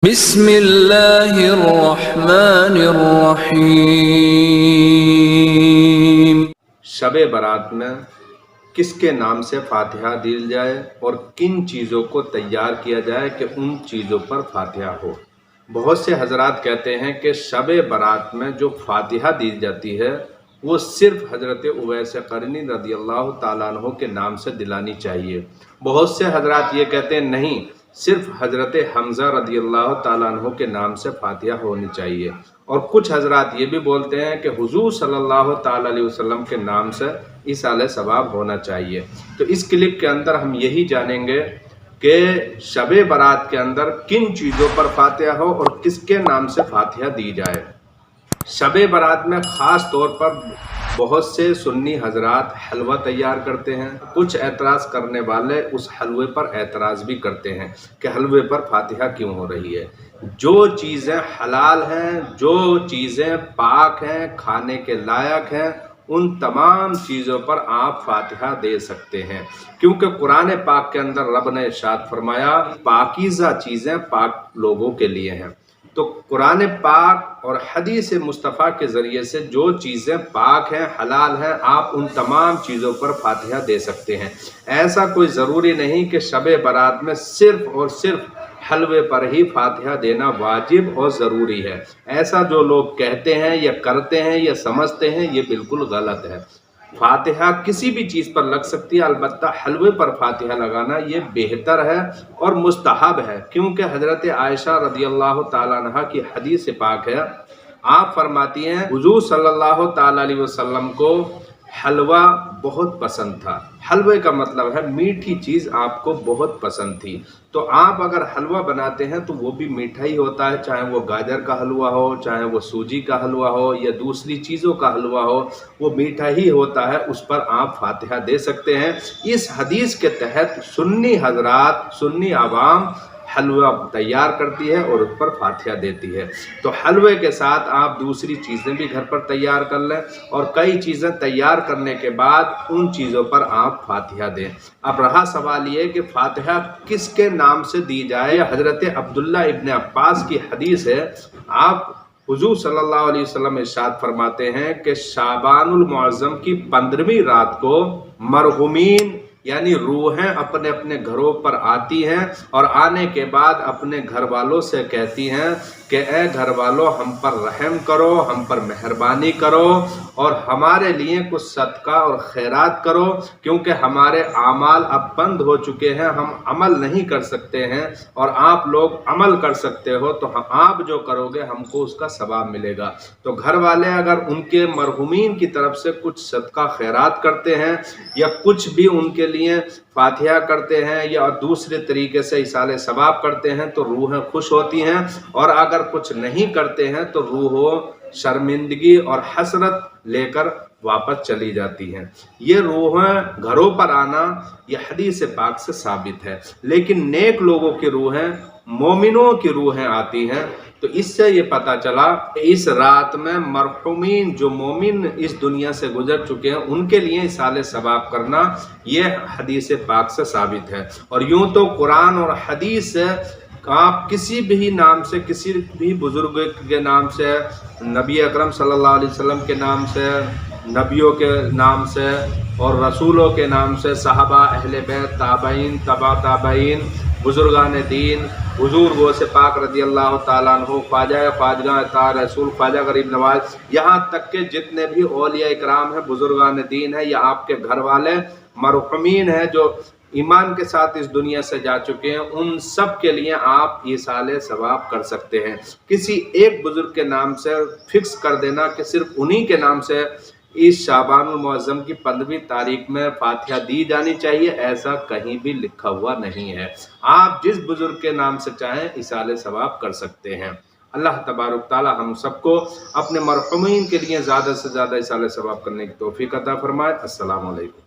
بسم اللہ الرحمن الرحیم۔ شب برات میں کس کے نام سے فاتحہ دی جائے اور کن چیزوں کو تیار کیا جائے کہ ان چیزوں پر فاتحہ ہو؟ بہت سے حضرات کہتے ہیں کہ شب برات میں جو فاتحہ دی جاتی ہے وہ صرف حضرت اویس قرنی رضی اللہ تعالیٰ عنہ کے نام سے دلانی چاہیے۔ بہت سے حضرات یہ کہتے ہیں نہیں، صرف حضرت حمزہ رضی اللہ تعالیٰ عنہ کے نام سے فاتحہ ہونی چاہیے، اور کچھ حضرات یہ بھی بولتے ہیں کہ حضور صلی اللہ تعالیٰ علیہ وسلم کے نام سے ایصال ثواب ہونا چاہیے۔ تو اس کلپ کے اندر ہم یہی جانیں گے کہ شب برات کے اندر کن چیزوں پر فاتحہ ہو اور کس کے نام سے فاتحہ دی جائے۔ شب برات میں خاص طور پر بہت سے سنی حضرات حلوہ تیار کرتے ہیں۔ کچھ اعتراض کرنے والے اس حلوے پر اعتراض بھی کرتے ہیں کہ حلوے پر فاتحہ کیوں ہو رہی ہے۔ جو چیزیں حلال ہیں، جو چیزیں پاک ہیں، کھانے کے لائق ہیں، ان تمام چیزوں پر آپ فاتحہ دے سکتے ہیں، کیونکہ قرآن پاک کے اندر رب نے ارشاد فرمایا پاکیزہ چیزیں پاک لوگوں کے لیے ہیں۔ تو قرآن پاک اور حدیث مصطفیٰ کے ذریعے سے جو چیزیں پاک ہیں، حلال ہیں، آپ ان تمام چیزوں پر فاتحہ دے سکتے ہیں۔ ایسا کوئی ضروری نہیں کہ شب برات میں صرف اور صرف حلوے پر ہی فاتحہ دینا واجب اور ضروری ہے۔ ایسا جو لوگ کہتے ہیں یا کرتے ہیں یا سمجھتے ہیں، یہ بالکل غلط ہے۔ فاتحہ کسی بھی چیز پر لگ سکتی ہے، البتہ حلوے پر فاتحہ لگانا یہ بہتر ہے اور مستحب ہے، کیونکہ حضرت عائشہ رضی اللہ تعالیٰ عنہ کی حدیث پاک ہے، آپ فرماتی ہیں حضور صلی اللہ تعالیٰ علیہ وسلم کو حلوہ بہت پسند تھا۔ حلوے کا مطلب ہے میٹھی چیز آپ کو بہت پسند تھی، تو آپ اگر حلوہ بناتے ہیں تو وہ بھی میٹھا ہی ہوتا ہے، چاہے وہ گاجر کا حلوہ ہو، چاہے وہ سوجی کا حلوہ ہو یا دوسری چیزوں کا حلوہ ہو، وہ میٹھا ہی ہوتا ہے، اس پر آپ فاتحہ دے سکتے ہیں۔ اس حدیث کے تحت سنی حضرات، سنی عوام حلوہ تیار کرتی ہے اور اس پر فاتحہ دیتی ہے۔ تو حلوے کے ساتھ آپ دوسری چیزیں بھی گھر پر تیار کر لیں، اور کئی چیزیں تیار کرنے کے بعد ان چیزوں پر آپ فاتحہ دیں۔ اب رہا سوال یہ کہ فاتحہ کس کے نام سے دی جائے۔ حضرت عبداللہ ابن عباس کی حدیث ہے، آپ حضور صلی اللہ علیہ وسلم ارشاد فرماتے ہیں کہ شعبان المعظم کی 15ویں رات کو مرحومین یعنی روحیں اپنے اپنے گھروں پر آتی ہیں، اور آنے کے بعد اپنے گھر والوں سے کہتی ہیں کہ اے گھر والوں، ہم پر رحم کرو، ہم پر مہربانی کرو اور ہمارے لیے کچھ صدقہ اور خیرات کرو، کیونکہ ہمارے اعمال اب بند ہو چکے ہیں، ہم عمل نہیں کر سکتے ہیں، اور آپ لوگ عمل کر سکتے ہو، تو آپ جو کرو گے ہم کو اس کا ثواب ملے گا۔ تو گھر والے اگر ان کے مرحومین کی طرف سے کچھ صدقہ خیرات کرتے ہیں یا کچھ بھی ان کے لیے فاتحہ کرتے ہیں یا دوسرے طریقے سے ایصال ثواب کرتے ہیں تو روحیں خوش ہوتی ہیں، اور اگر کچھ نہیں کرتے ہیں تو روحوں شرمندگی اور حسرت لے کر واپس چلی جاتی ہیں۔ یہ روحیں گھروں پر آنا یہ حدیث پاک سے ثابت ہے، لیکن نیک لوگوں کی روحیں، مومنوں کی روحیں آتی ہیں۔ تو اس سے یہ پتہ چلا کہ اس رات میں مرحومین جو مومن اس دنیا سے گزر چکے ہیں ان کے لیے ایصال ثواب کرنا یہ حدیث پاک سے ثابت ہے۔ اور یوں تو قرآن اور حدیث سے آپ کسی بھی نام سے، کسی بھی بزرگ کے نام سے، نبی اکرم صلی اللہ علیہ وسلم کے نام سے، نبیوں کے نام سے اور رسولوں کے نام سے، صحابہ، اہل بیت، تابعین، تبع تابعین، بزرگان دین، حضور غوث پاک رضی اللہ تعالیٰ عنہ، خواجہ اطاع رسول، خواجہ غریب نواز، یہاں تک کہ جتنے بھی اولیاء اکرام ہیں، بزرگان دین ہیں یا آپ کے گھر والے مرحومین ہیں جو ایمان کے ساتھ اس دنیا سے جا چکے ہیں، ان سب کے لیے آپ ایصال ثواب کر سکتے ہیں۔ کسی ایک بزرگ کے نام سے فکس کر دینا کہ صرف انہی کے نام سے اس شعبان المعظم کی 15ویں تاریخ میں فاتحہ دی جانی چاہیے، ایسا کہیں بھی لکھا ہوا نہیں ہے۔ آپ جس بزرگ کے نام سے چاہیں ایصال ثواب کر سکتے ہیں۔ اللہ تبارک تعالی ہم سب کو اپنے مرحومین کے لیے زیادہ سے زیادہ ایصال ثواب کرنے کی توفیق عطا فرمائے۔ السلام علیکم۔